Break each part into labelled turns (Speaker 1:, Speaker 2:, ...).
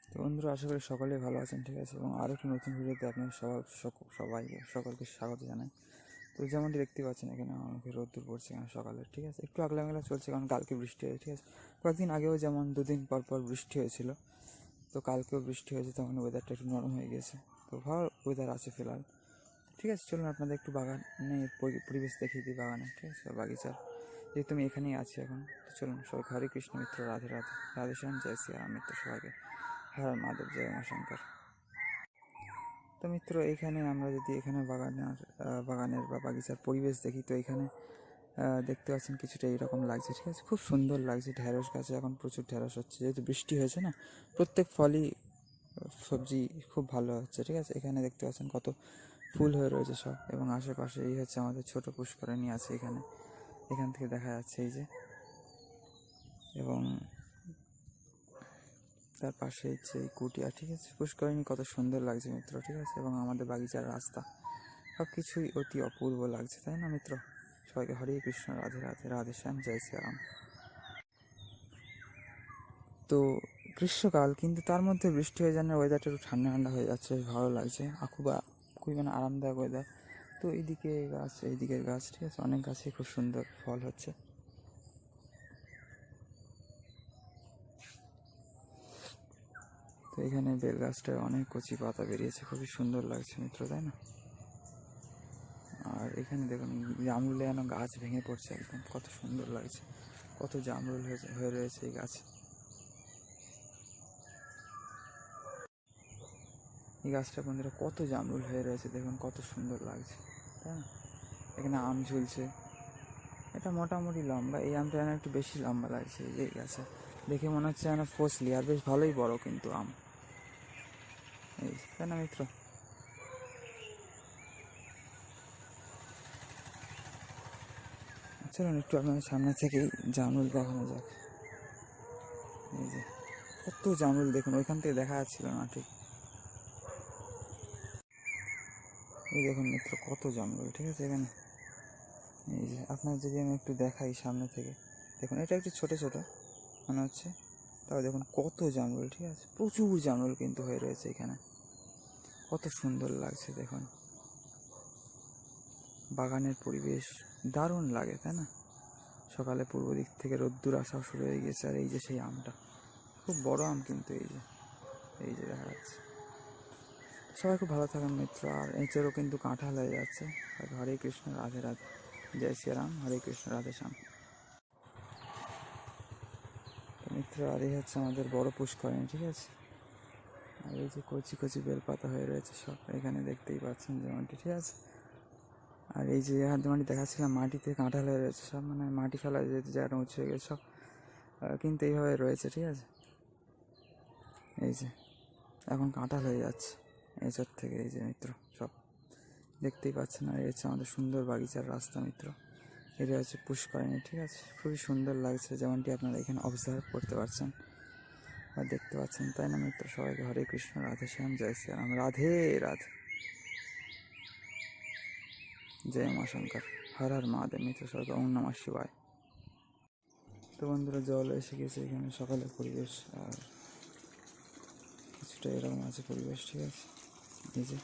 Speaker 1: তো বন্ধুরা, আশা করি সকলেই ভালো আছেন, ঠিক আছে। এবং আরও একটি নতুন ভিডিওতে আপনার সকলকে স্বাগত জানাই। তো যেমনটি দেখতে পাচ্ছেন, এখানে আমাকে রোদ্দুর পড়ছে এখানে সকালে, ঠিক আছে। একটু আগলা মেলা চলছে, কারণ কালকে বৃষ্টি হয়েছে, ঠিক আছে। কয়েকদিন আগেও যেমন 2 দিন পর পর বৃষ্টি হয়েছিল, তো কালকেও বৃষ্টি হয়েছে, তখন ওয়েদারটা একটু নরম হয়ে গেছে। তো ভালো ওয়েদার আছে ফিলহাল, ঠিক আছে। চলুন আপনাদের একটু বাগানের পরিবেশ দেখিয়ে দিই, বাগানে, ঠিক আছে, বাগিচার। যেহেতু আমি এখানেই আছি এখন, তো চলুন সবাই হরে কৃষ্ণ মিত্র, রাধে রাধে, রাধে শ্যাম, জয় শ্রী রাম মিত্র, সবাইকে হর মাধব, জয় মা শঙ্কর। তো মিত্র, এখানে আমরা যদি এখানে বাগানের বা বাগিচার পরিবেশ দেখি, তো এখানে দেখতে পাচ্ছেন কিছুটা এইরকম লাগছে, ঠিক আছে। খুব সুন্দর লাগছে। ঢ্যাঁড়স গাছে এখন প্রচুর ঢ্যাঁড়স হচ্ছে, যেহেতু বৃষ্টি হয়েছে না। প্রত্যেক ফলই সবজি খুব ভালো হচ্ছে, ঠিক আছে। এখানে দেখতে পাচ্ছেন কত ফুল হয়ে রয়েছে সব, এবং আশেপাশে এই হচ্ছে আমাদের ছোট পুষ্করিণী আছে এখানে, এখান থেকে দেখা যাচ্ছে এই যে। এবং তার পাশে হচ্ছে এই কুটিয়া, ঠিক আছে। পুষ্করিণী কত সুন্দর লাগছে মিত্র, ঠিক আছে। এবং আমাদের বাগিচার রাস্তা, সব কিছুই অতি অপূর্ব লাগছে, তাই না মিত্র? সবাইকে হরে কৃষ্ণ, রাধে রাধে, রাধে শ্যাম, জয় শ্রীরাম। তো গ্রীষ্মকাল, কিন্তু তার মধ্যে বৃষ্টি হয়ে যাওয়ার ওয়েদারটা একটু ঠান্ডা ঠান্ডা হয়ে যাচ্ছে, ভালো লাগছে। খুবই মানে আরামদায়ক ওয়েদার। তো এইদিকে গাছ, এইদিকের গাছ, ঠিক আছে, অনেক গাছে খুব সুন্দর ফল হচ্ছে। তো এখানে বেল গাছটায় অনেক কচি পাতা বেরিয়েছে, খুবই সুন্দর লাগছে মিত্র, তাই না? আর এখানে দেখুন জামরুলে যেন গাছ ভেঙে পড়ছে একদম, কত সুন্দর লাগছে। কত জামরুল হয়ে রয়েছে এই গাছে। এই গাছটা বন্ধুরা কত জামরুল হয়ে রয়েছে, দেখুন কত সুন্দর লাগছে, তাই না? এখানে আম ঝুলছে, এটা মোটামুটি লম্বা। এই আমটা যেন একটু বেশি লম্বা লাগছে এই গাছে, দেখে মনে হচ্ছে যেন ফসলি, আর বেশ ভালোই বড় কিন্তু আম, এই, তাই না মিত্র? চলুন একটু আপনার সামনে থেকেই জামরুল দেখানো যাক। এই যে কত জামরুল, দেখুন ওইখান থেকে দেখা যাচ্ছিল না ঠিক। এই দেখুন মিত্র, কত জামরুল, ঠিক আছে এখানে। এই যে আপনার যদি আমি একটু দেখাই সামনে থেকে, দেখুন এটা একটু ছোট ছোট মনে হচ্ছে, তবে দেখুন কত জামরুল, ঠিক আছে। প্রচুর জামরুল কিন্তু হয়ে রয়েছে এখানে, কত সুন্দর লাগছে দেখুন। বাগানের পরিবেশ দারুণ লাগে, তাই না? সকালে পূর্ব দিক থেকে রোদ্দুর আসা শুরু হয়ে গেছে, আর এই যে সেই আমটা, খুব বড় আম কিন্তু, এই যে দেখা যাচ্ছে। সবাই খুব ভালো থাকেন মিত্র। আর এঁচেরও কিন্তু কাঁঠাল হয়ে যাচ্ছে। হরে কৃষ্ণ, রাধে রাধে, জয় শ্রীরাম, হরে কৃষ্ণ, রাধে শ্যাম। মিত্র, আর এই হচ্ছে আমাদের বড় পুষ্করিণী, ঠিক আছে। আর এই যে কচি কচি বেলপাতা হয়ে রয়েছে সব, এখানে দেখতেই পাচ্ছেন যেমনটি, ঠিক আছে। আর এই যে যেমনটি দেখাচ্ছিলাম, মাটিতে কাঁঠাল হয়ে রয়েছে সব, মানে মাটি ফেলা যেতে জায়গাটা উঁচু হয়ে গেছে সব, কিন্তু এইভাবে রয়েছে, ঠিক আছে। এই যে এখন কাঁঠাল হয়ে যাচ্ছে এঁচড় থেকে, এই যে মিত্র সব দেখতেই পাচ্ছেন। আর এই হচ্ছে আমাদের সুন্দর বাগিচার রাস্তা মিত্র, এটা হচ্ছে পুষ্করিণী, ঠিক আছে। খুবই সুন্দর লাগছে, যেমনটি আপনারা এখানে অবজার্ভ করতে পারছেন আর দেখতে পাচ্ছেন, তাই না মিত্র? সবাইকে হরে কৃষ্ণ, রাধে শ্যাম, জয় শ্রীরাম, রাধে রাধে, জয় মা শঙ্কর, হর হর মহাদেব মিত্র, সবাইকে ওম নমঃ শিবায়। তো বন্ধুরা, জল এসে গেছে এখানে, সকালের পরিবেশ আর কিছুটা এরকম আছে পরিবেশ, ঠিক আছে। এই যে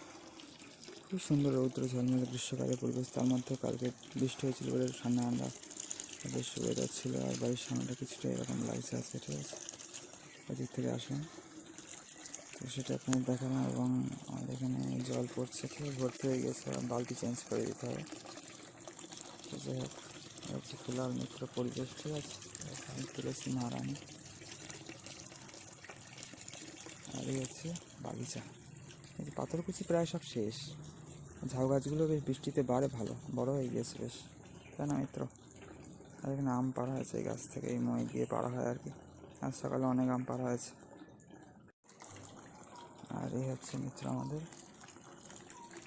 Speaker 1: খুব সুন্দর রৌদ্র ঝলমলে গ্রীষ্মকালের পরিবেশ, তার মধ্যে কালকে বৃষ্টি হয়েছিল বলে ঠান্ডা ঠান্ডা বেশ ওয়েদার ছিল। আর বাড়ির সামনেটা কিছুটা এরকম লাগছে আছে, ঠিক আছে। ওদিক থেকে আসুন, তো সেটা আপনাদের দেখালাম। এবং আমাদের এখানে জল পড়ছে, ঠিক আছে, ভর্তি হয়ে গেছে, বালতি চেঞ্জ করে দিতে হবে। তো যাই হোক, হচ্ছে ফিলহাল মিত্র পরিবেশ, ঠিক আছে। তুলসী মহারানী, আর এই হচ্ছে বাগিচা। এই পাথরকুচি প্রায় সব শেষ, ঝাউ গাছগুলো বেশ বৃষ্টিতে ভালো বড় হয়ে গেছে বেশ, তাই না মিত্র? আর এখানে আম পাড়া হয়েছে এই গাছ থেকে, এই মই দিয়ে পাড়া হয় আর কি। আজ সকালে অনেক আম পাড়া হয়েছে। আর এই হচ্ছে মিত্র আমাদের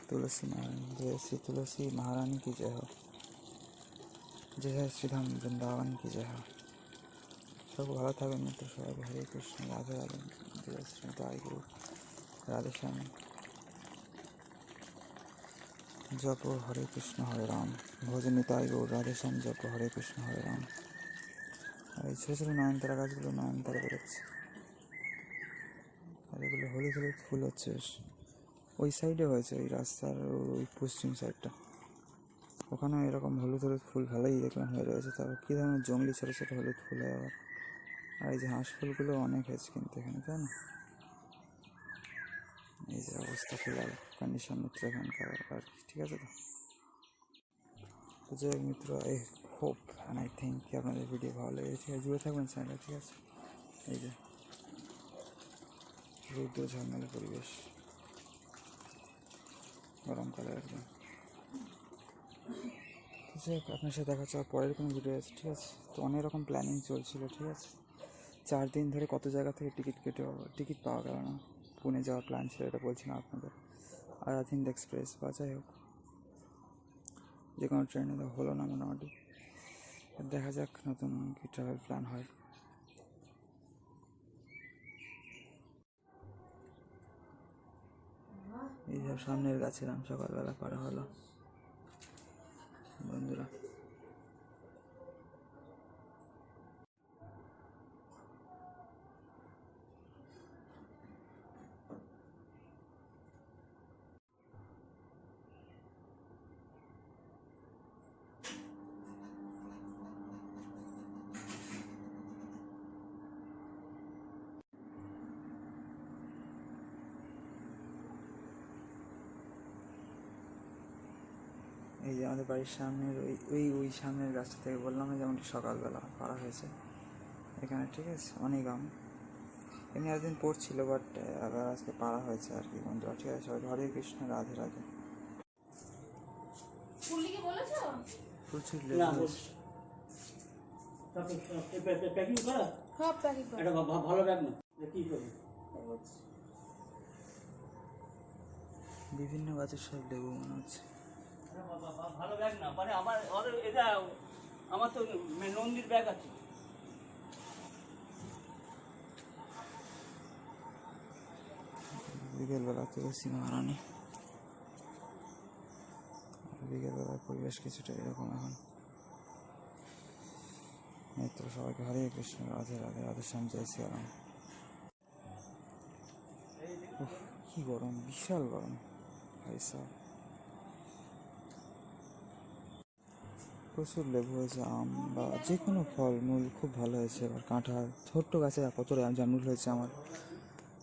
Speaker 1: তুলসী নারায়ণ, জয় শ্রী তুলসী महारानी की जय हो, जय है श्रीधाम वृंदावन की जय हो। সব ভালো থাকবেন মিত্র, সবাইকে হরে কৃষ্ণ, রাধে রাধে, জয় শ্রী নিতাই গৌর, রাধে শ্যাম। জপ হরে কৃষ্ণ হরে রাম, ভজ নিতাই গৌর, রাধে শ্যাম, জপ হরে কৃষ্ণ হরে রাম। আর এই ছোটো ছোটো নয়নতারা গাছগুলো নয়নতারা বেরোচ্ছে। আর এগুলো হলুদ হলুদ ফুল হচ্ছে বেশ। ওই সাইডে হয়েছে, ওই রাস্তার ওই পশ্চিম সাইডটা, ওখানেও এরকম হলুদ হলুদ ফুল ভালোই দেখলাম হয়ে রয়েছে। তারপর কী ধরনের জঙ্গলি ছোটো ছোটো হলুদ ফুল হয় আবার। আর এই যে হাঁস ফুলগুলো অনেক হয়েছে কিন্তু এখানে, তাই না? এই যে অবস্থা ফিলহাল কন্ডিশন মিত্র এখানকার আর কি, ঠিক আছে তো? তো যাই হোক মিত্র, I hope and I think কি আপনাদের ভিডিও ভালো লেগেছে, ঠিক আছে? জুড়ে থাকবেন চ্যানেলে, ঠিক আছে? এই যে রৌদ্র ঝলমলে পরিবেশ, গরমকালে একদম। যাই হোক, আপনার সাথে দেখা হচ্ছে পরের কোনো ভিডিও আছে, ঠিক আছে? তো অনেক রকম প্ল্যানিং চলছিল, ঠিক আছে? 4 দিন ধরে কত জায়গা থেকে টিকিট পাওয়া গেল না। পুনে যাওয়ার প্ল্যান ছিল, এটা বলছি না আপনাদের। আর আরাধিন্দ এক্সপ্রেস বা যাই হোক যে কোনো ট্রেনে তো হলো না মোটামুটি। দেখা যাক নতুন কি ট্রাভেল প্ল্যান হয়। এই সব সামনের গাছের আম সকালবেলা করা হলো বন্ধুরা। এই যে আমাদের বাড়ির সামনের ওই সামনের গাছটা থেকে বললাম না, যেমনটি সকালবেলা পাড়া হয়েছে এখানে, ঠিক আছে? অনেক আম এমনি একদিন পড়ছিল, বাট আবার আজকে পাড়া হয়েছে আর কি বন্ধুরা, ঠিক আছে? সবাই হরে কৃষ্ণ, রাধে রাধে। প্রচুর লেবু হয়েছে। বিভিন্ন গাছের সব লেবু মনে হচ্ছে।
Speaker 2: ভালো ব্যাগ না, মানে আমার তো নন্দীর ব্যাগ আছে।
Speaker 1: বিকেলবেলা তুলসী মহারানী, বিকেলবেলার পরিবেশ কিছুটা এরকম এখন। মিত্র সবাইকে হরে কৃষ্ণ, রাধে রাধে, রাধে শ্যাম, জয় শ্রীরাম। কি গরম, বিশাল গরম ভাই সাহেব। প্রচুর লেবু হয়েছে, আম বা যে কোনো ফলমূল খুব ভালো হয়েছে। এবার কাঁঠাল, ছোট্ট গাছে কত জামরুল হয়েছে আমার,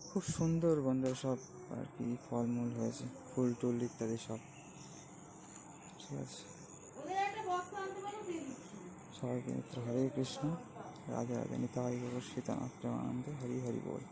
Speaker 1: খুব সুন্দর বন্ধুরা সব আর কি ফলমূল হয়েছে, ফুল টুল ইত্যাদি সব, ঠিক আছে? সবাইকে মিত্র হরে কৃষ্ণ, রাধে রাধে, নিতাই গৌর সীতানাথ প্রেমানন্দে, হরি হরি বল।